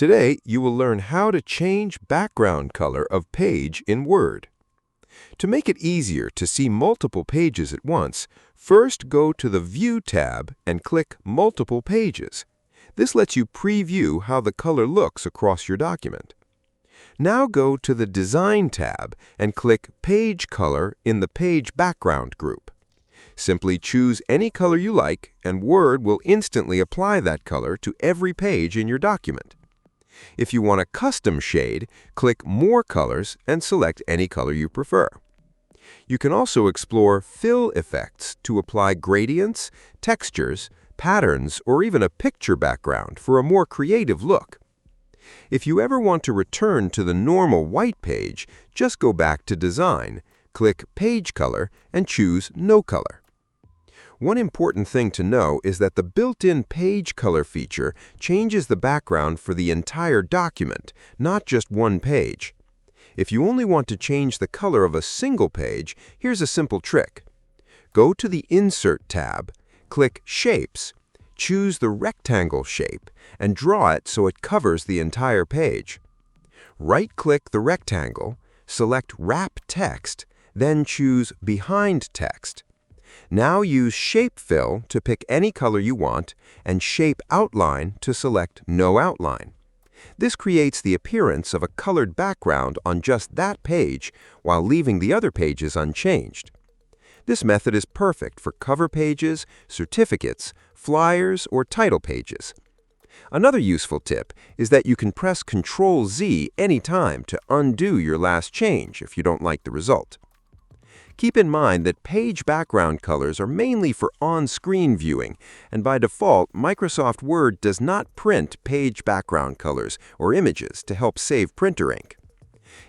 Today, you will learn how to change background color of page in Word. To make it easier to see multiple pages at once, first go to the View tab and click Multiple Pages. This lets you preview how the color looks across your document. Now go to the Design tab and click Page Color in the Page Background group. Simply choose any color you like, and Word will instantly apply that color to every page in your document. If you want a custom shade, click More Colors and select any color you prefer. You can also explore fill effects to apply gradients, textures, patterns, or even a picture background for a more creative look. If you ever want to return to the normal white page, just go back to Design, click Page Color, and choose No Color. One important thing to know is that the built-in page color feature changes the background for the entire document, not just one page. If you only want to change the color of a single page, here's a simple trick. Go to the Insert tab, click Shapes, choose the rectangle shape, and draw it so it covers the entire page. Right-click the rectangle, select Wrap Text, then choose Behind Text. Now use Shape Fill to pick any color you want and Shape Outline to select No Outline. This creates the appearance of a colored background on just that page while leaving the other pages unchanged. This method is perfect for cover pages, certificates, flyers, or title pages. Another useful tip is that you can press Ctrl-Z anytime to undo your last change if you don't like the result. Keep in mind that page background colors are mainly for on-screen viewing, and by default, Microsoft Word does not print page background colors or images to help save printer ink.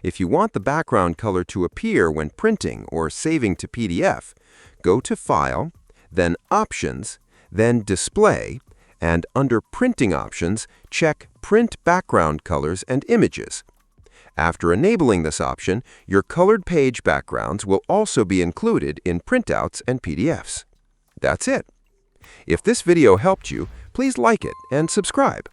If you want the background color to appear when printing or saving to PDF, go to File, then Options, then Display, and under Printing Options, check Print Background Colors and Images. After enabling this option, your colored page backgrounds will also be included in printouts and PDFs. That's it. If this video helped you, please like it and subscribe.